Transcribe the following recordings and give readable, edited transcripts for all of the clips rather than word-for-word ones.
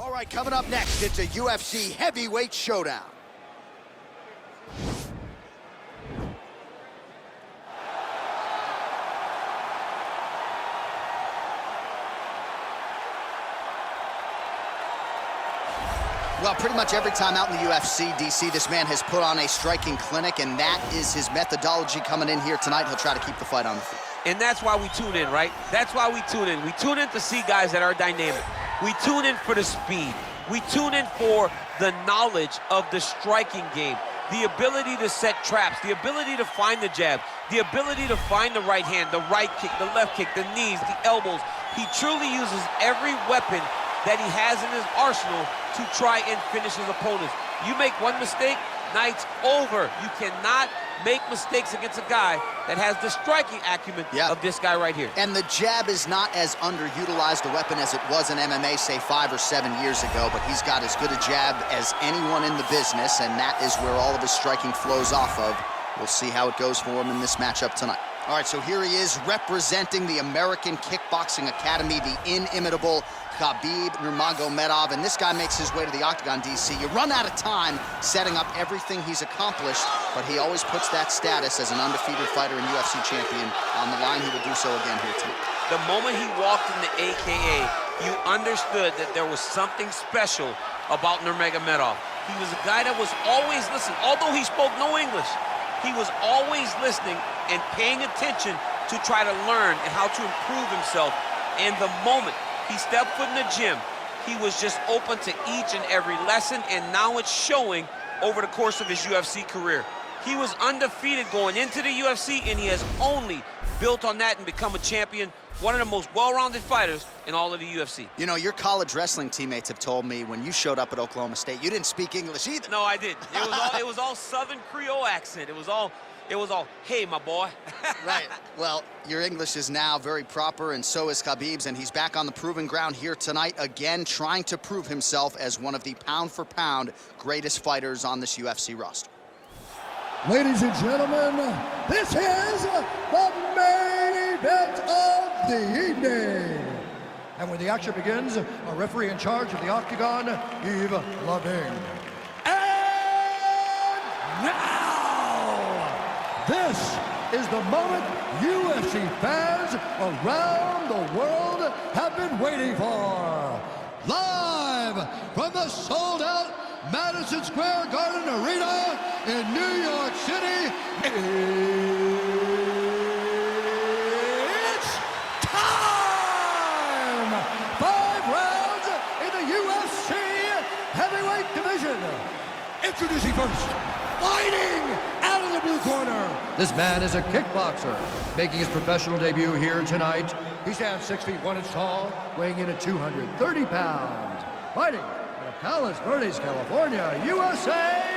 All right, coming up next, it's a UFC heavyweight showdown. Well, pretty much every time out in the UFC, DC, this man has put on a striking clinic, and that is his methodology coming in here tonight. He'll try to keep the fight on the feet. And that's why we tune in, right? That's why we tune in. We tune in to see guys that are dynamic. We tune in for the speed. We tune in for the knowledge of the striking game, the ability to set traps, the ability to find the jab, the ability to find the right hand, the right kick, the left kick, the knees, the elbows. He truly uses every weapon that he has in his arsenal to try and finish his opponents. You make one mistake, night's over. You cannot make mistakes against a guy that has the striking acumen of this guy right here. And the jab is not as underutilized a weapon as it was in MMA, say 5 or 7 years ago, but he's got as good a jab as anyone in the business, and that is where all of his striking flows off of. We'll see how it goes for him in this matchup tonight. All right, so here he is representing the American Kickboxing Academy, the inimitable Khabib Nurmagomedov, and this guy makes his way to the octagon, DC. You run out of time setting up everything he's accomplished, but he always puts that status as an undefeated fighter and UFC champion on the line. He will do so again here tonight. The moment he walked in the AKA, you understood that there was something special about Nurmagomedov. He was a guy that was always listening. Although he spoke no English, he was always listening and paying attention to try to learn and how to improve himself. And the moment he stepped foot in the gym, he was just open to each and every lesson, and now it's showing over the course of his UFC career. He was undefeated going into the UFC, and he has only built on that and become a champion, one of the most well-rounded fighters in all of the UFC. You know, your college wrestling teammates have told me when you showed up at Oklahoma State, you didn't speak English either. No, I didn't. It was all Southern Creole accent. It was all, hey, my boy. Right. Well, your English is now very proper, and so is Khabib's, and he's back on the proving ground here tonight, again, trying to prove himself as one of the pound-for-pound greatest fighters on this UFC roster. Ladies and gentlemen, this is the main event of the evening. And when the action begins, our referee in charge of the octagon, Yves Lavigne. And now, this is the moment UFC fans around the world have been waiting for. Live from the sold-out Madison Square Garden Arena in New York City, it's time! 5 rounds in the UFC heavyweight division. Introducing first, fighting out of the blue corner. This man is a kickboxer, making his professional debut here tonight. He stands 6 feet 1 inch tall, weighing in at 230 pounds. Fighting out of Palos Verdes, California, USA,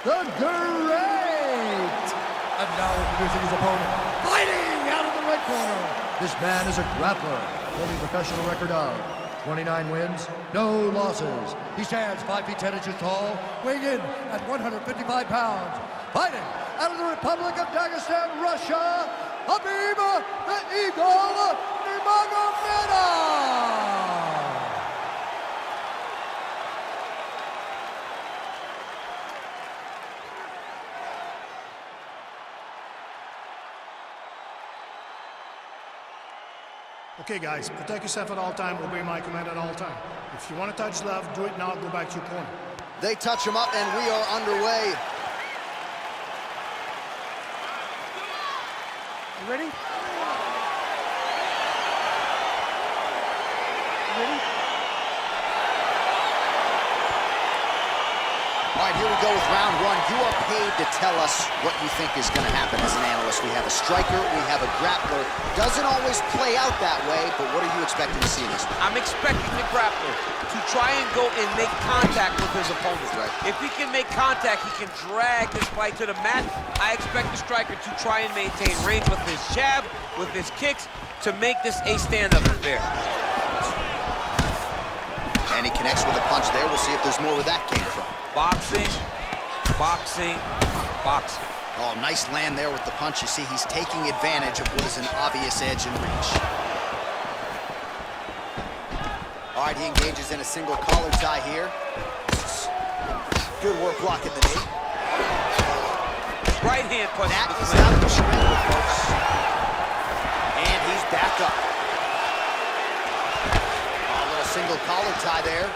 the Great. And now introducing his opponent, fighting out of the right corner. This man is a grappler, holding a professional record of 29 wins, no losses. He stands 5 feet 10 inches tall, weighing in at 155 pounds. Fighting out of the Republic of Dagestan, Russia, Khabib the Eagle Nurmagomedov. Okay, guys, protect yourself at all time, obey my command at all time. If you want to touch left, do it now, go back to your corner. They touch him up, and we are underway. You ready? Ready? All right, here we go with round 1. You are paid to tell us what you think is going to happen as an analyst. We have a striker, we have a grappler. Doesn't always play out that way, but what are you expecting to see in this one? I'm expecting the grappler to try and go and make contact with his opponent. Right. If he can make contact, he can drag this fight to the mat. I expect the striker to try and maintain range with his jab, with his kicks, to make this a stand-up affair. And he connects with a punch there. We'll see if there's more where that came from. Boxing, boxing, boxing. Oh, nice land there with the punch. You see, he's taking advantage of what is an obvious edge and reach. All right, he engages in a single collar tie here. Good work blocking the knee. Right hand punch. That is how you scramble, folks. And he's back up. A little single collar tie there.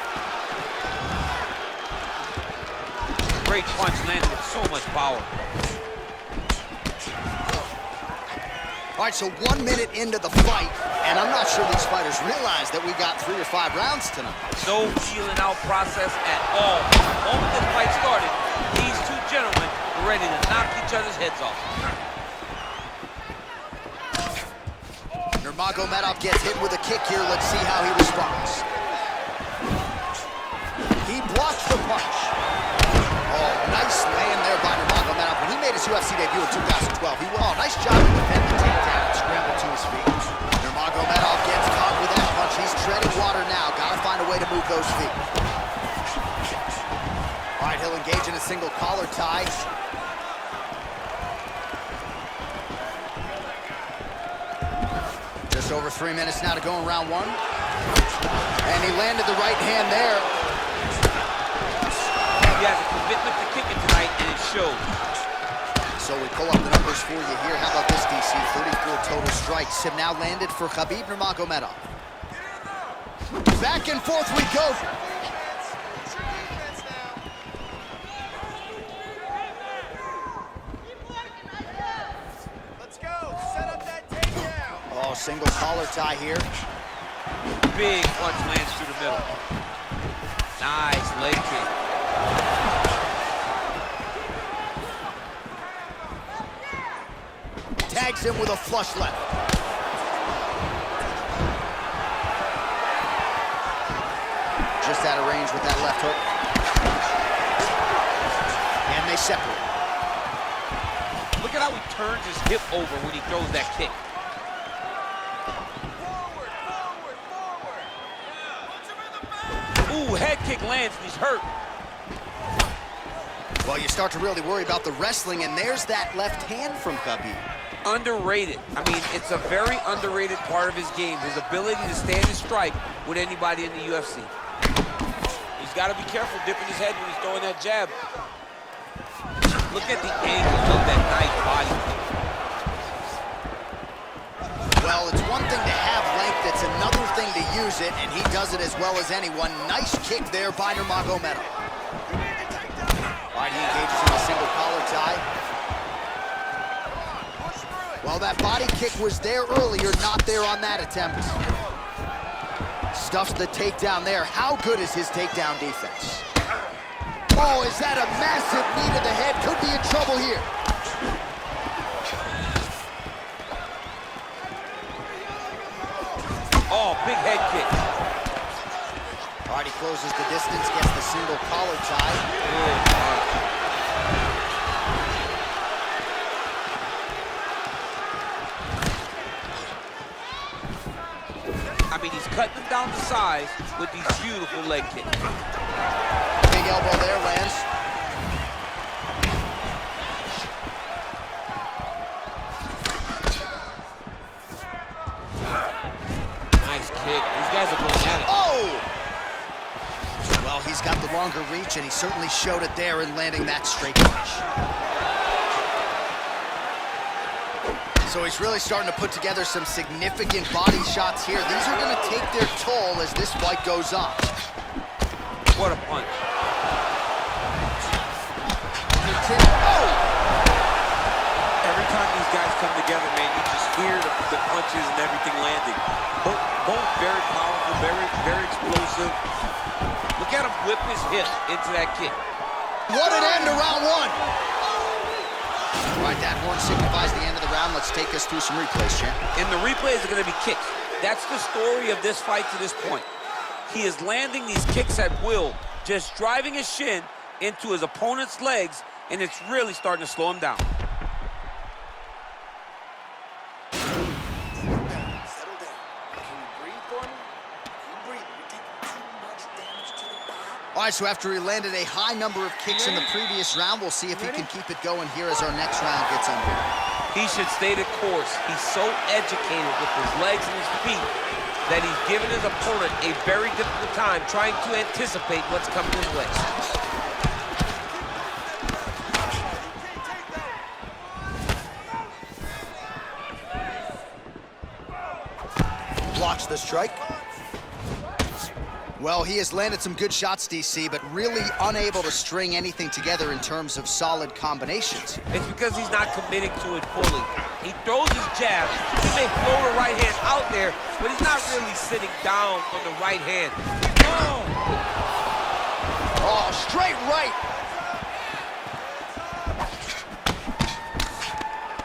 Great punch landed with so much power. All right, so 1 minute into the fight, and I'm not sure these fighters realize that we got 3 or 5 rounds tonight. No feeling out process at all. The moment this fight started, these two gentlemen were ready to knock each other's heads off. Nurmagomedov gets hit with a kick here. Let's see how he responds. He blocks the punch. Oh, nice land there by Nurmagomedov. When he made his UFC debut in 2012, he nice job to defend the takedown and scramble to his feet. Nurmagomedov gets caught with that punch. He's treading water now. Gotta find a way to move those feet. All right, he'll engage in a single collar tie. Just over 3 minutes now to go in round 1. And he landed the right hand there. He has a commitment to kicking tonight, and it shows. So we pull up the numbers for you here. How about this, DC? 34 total strikes have now landed for Khabib Nurmagomedov. Back and forth we go. Let's go. Set up that takedown. Oh, single collar tie here. Big punch lands through the middle. Nice leg kick. Tags him with a flush left. Just out of range with that left hook. And they separate. Look at how he turns his hip over when he throws that kick. Ooh, head kick lands and he's hurt. Well, you start to really worry about the wrestling, and there's that left hand from Khabib. Underrated. I mean, it's a very underrated part of his game, his ability to stand and strike with anybody in the UFC. He's got to be careful dipping his head when he's throwing that jab. Look at the angle of that nice body kick. Well, it's one thing to have length, it's another thing to use it, and he does it as well as anyone. Nice kick there by Nurmagomedov. All right, he engages in a single collar tie. Well, that body kick was there earlier, not there on that attempt. Stuffs the takedown there. How good is his takedown defense? Oh, is that a massive knee to the head? Could be in trouble here. Oh, big head kick. All right, he closes the distance, gets the single collar tie. Good punch. I mean, he's cutting them down to size with these beautiful leg kicks. Big elbow there, lands. Nice kick. These guys are going at it. Oh! Well, he's got the longer reach, and he certainly showed it there in landing that straight punch. So he's really starting to put together some significant body shots here. These are going to take their toll as this fight goes on. What a punch. Oh! Every time these guys come together, man, you just hear the punches and everything landing. Both very powerful, very explosive. Look at him whip his hip into that kick. What an end to round 1. All right, that horn signifies the end of the round. Let's take us through some replays, champ. And the replays are going to be kicks. That's the story of this fight to this point. He is landing these kicks at will, just driving his shin into his opponent's legs, and it's really starting to slow him down. Settle down. Can you breathe for me? You breathe. You're taking too much damage to the body. All right, so after he landed a high number of kicks in the previous round, we'll see if he can keep it going here as our next round gets underway. He should stay the course. He's so educated with his legs and his feet. that he's given his opponent a very difficult time trying to anticipate what's coming his way. Blocks the strike. Well, he has landed some good shots, DC, but really unable to string anything together in terms of solid combinations. It's because he's not committing to it fully. He throws his jab. He may throw the right hand out there, but he's not really sitting down on the right hand. Oh, straight right.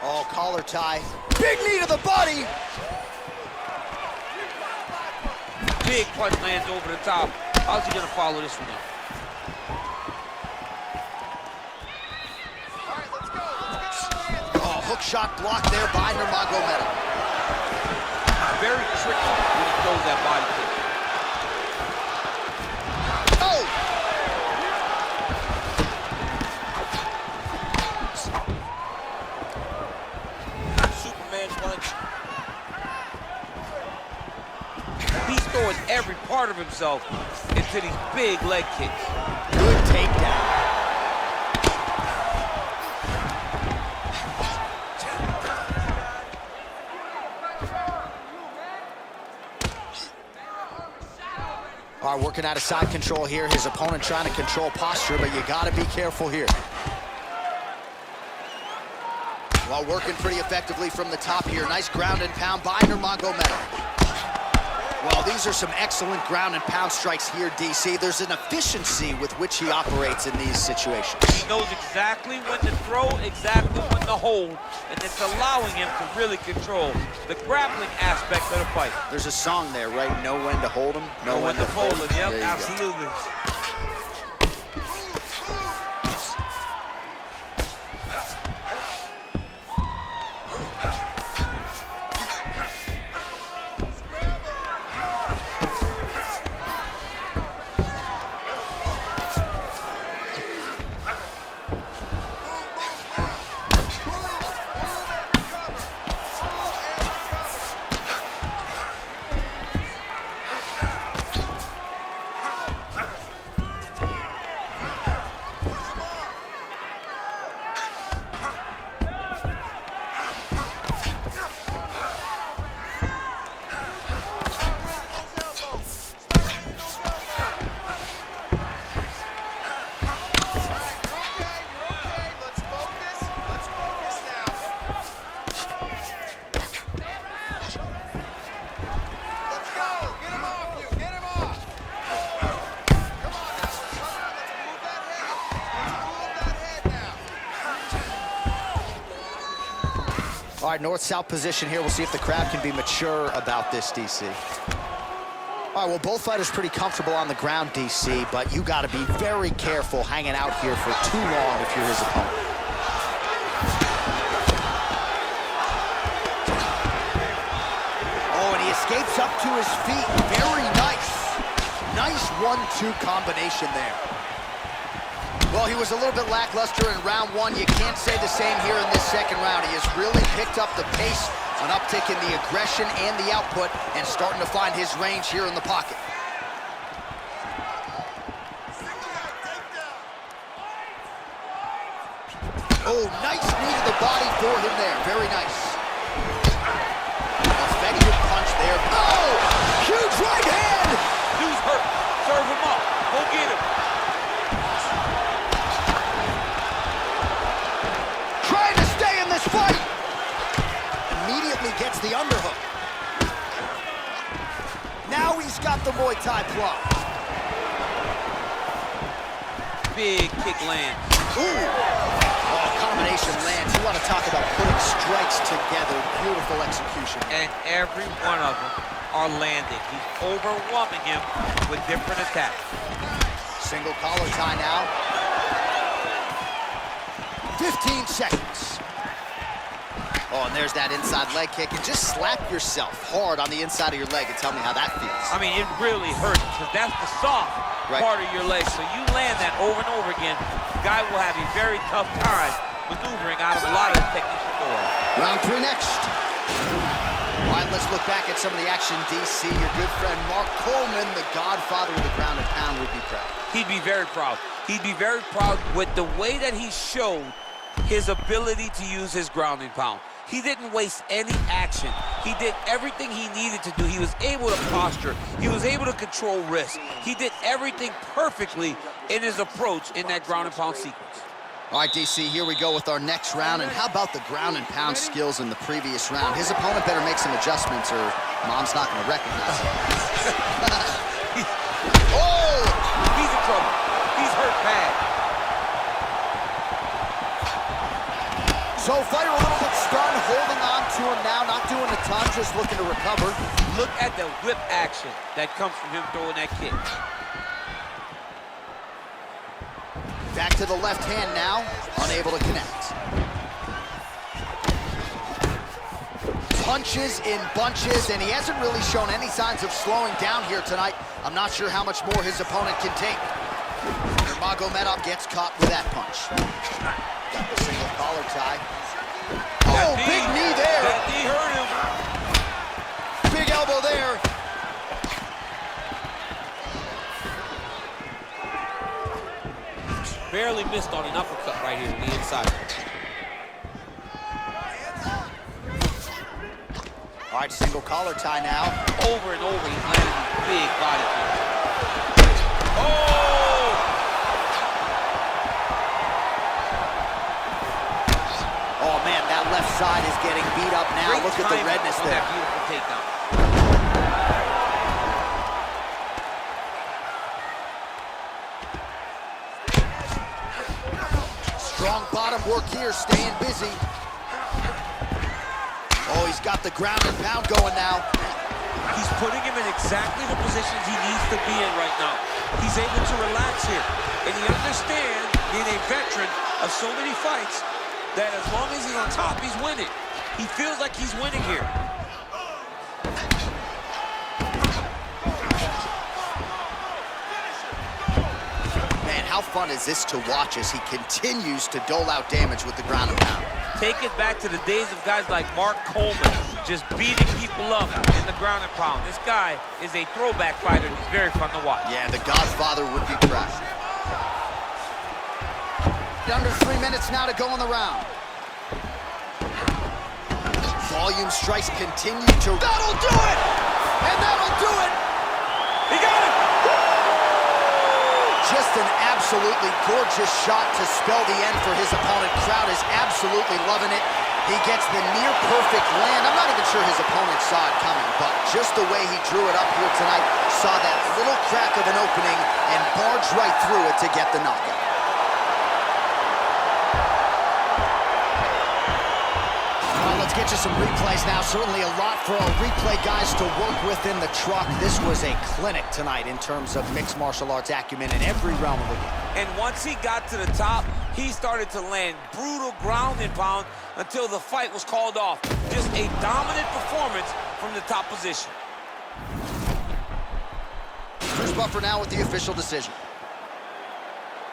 Oh, collar tie. Big knee to the body. Big punch lands over the top. How's he gonna follow this one up? Oh, hook shot blocked there by Nurmagomedov. Very tricky when he throws that body kick. Oh! Superman punch. He's throwing every part of himself into these big leg kicks. Good takedown. All right, working out of side control here. His opponent trying to control posture, but you gotta be careful here. Well, working pretty effectively from the top here. Nice ground and pound by Nurmagomedov. Well, these are some excellent ground and pound strikes here, DC. There's an efficiency with which he operates in these situations. He knows exactly when to throw, exactly when to hold, and it's allowing him to really control the grappling aspect of the fight. There's a song there, right? Know when to hold him, Know when to fold him. Yep, There you go. absolutely. All right, north-south position here. We'll see if the crowd can be mature about this, DC. All right, well, both fighters pretty comfortable on the ground, DC, but you got to be very careful hanging out here for too long if you're his opponent. Oh, and he escapes up to his feet. Very nice. Nice 1-2 combination there. Well, he was a little bit lackluster in round one. You can't say the same here in this second round. He has really picked up the pace, an uptick in the aggression and the output, and starting to find his range here in the pocket. Oh, nice knee to the body for him there. Very nice. Effective punch there. Oh, huge right hand. Dude's hurt. Serve him up. Go get him. Trying to stay in this fight. Immediately gets the underhook. Now he's got the Muay Thai block. Big kick lands. Ooh. Oh, combination lands. You want to talk about putting strikes together. Beautiful execution. And every one of them are landing. He's overwhelming him with different attacks. Single collar tie now. 15 seconds. Oh, and there's that inside leg kick. And just slap yourself hard on the inside of your leg and tell me how that feels. I mean, it really hurts because that's the soft part of your leg. So you land that over and over again, the guy will have a very tough time maneuvering out of a lot of techniques before. Round three next. All All right, let's look back at some of the action. DC, your good friend Mark Coleman, the godfather of the ground and pound, would be proud. He'd be very proud. He'd be very proud with the way that he showed his ability to use his ground and pound. He didn't waste any action. He did everything he needed to do. He was able to posture. He was able to control risk. He did everything perfectly in his approach in that ground and pound sequence. All right, DC, here we go with our next round. And how about the ground and pound skills in the previous round? His opponent better make some adjustments or Mom's not going to recognize him. Oh! He's in trouble. He's hurt bad. So fighter a little bit stunned, holding on to him now, not doing a ton, just looking to recover. Look at the whip action that comes from him throwing that kick. Back to the left hand now, unable to connect. Punches in bunches, and he hasn't really shown any signs of slowing down here tonight. I'm not sure how much more his opponent can take. Nurmagomedov gets caught with that punch. Got the single collar tie. Oh, big knee there. That knee hurt him. Big elbow there. Barely missed on an uppercut right here on the inside. All right, single collar tie now. Over and over, he's landing these big body kicks. Oh! Oh, man, that left side is getting beat up now. Great Look at the timing redness on there. That beautiful takedown. Strong bottom work here, staying busy. Oh, he's got the ground and pound going now. He's putting him in exactly the positions he needs to be in right now. He's able to relax here. And he understands, being a veteran of so many fights, that as long as he's on top, he's winning. He feels like he's winning here. Man, how fun is this to watch as he continues to dole out damage with the ground and pound? Take it back to the days of guys like Mark Coleman, just beating people up in the ground and pound. This guy is a throwback fighter, and he's very fun to watch. Yeah, the Godfather would be proud. Under 3 minutes now to go in the round. Volume strikes continue to... That'll do it! And that'll do it! He got it! Just an absolutely gorgeous shot to spell the end for his opponent. Crowd is absolutely loving it. He gets the near-perfect land. I'm not even sure his opponent saw it coming, but just the way he drew it up here tonight, saw that little crack of an opening and barged right through it to get the knockout. Let's get you some replays now. Certainly a lot for our replay guys to work with in the truck. This was a clinic tonight in terms of mixed martial arts acumen in every realm of the game. And once he got to the top, he started to land brutal ground and pound until the fight was called off. Just a dominant performance from the top position. Bruce Buffer now with the official decision.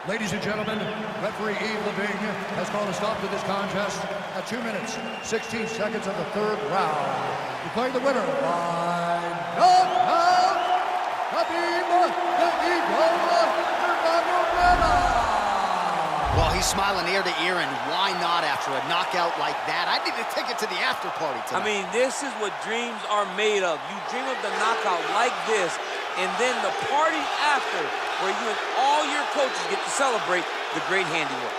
Ladies and gentlemen, referee Yves Leving has called a stop to this contest at 2 minutes, 16 seconds of the third round. Declaring the winner by knockout, Khabib Nurmagomedov. Well, he's smiling ear to ear, and why not after a knockout like that? I need a ticket to the after party tonight. I mean, this is what dreams are made of. You dream of the knockout like this, and then the party after, where you and all your coaches get to celebrate the great handiwork.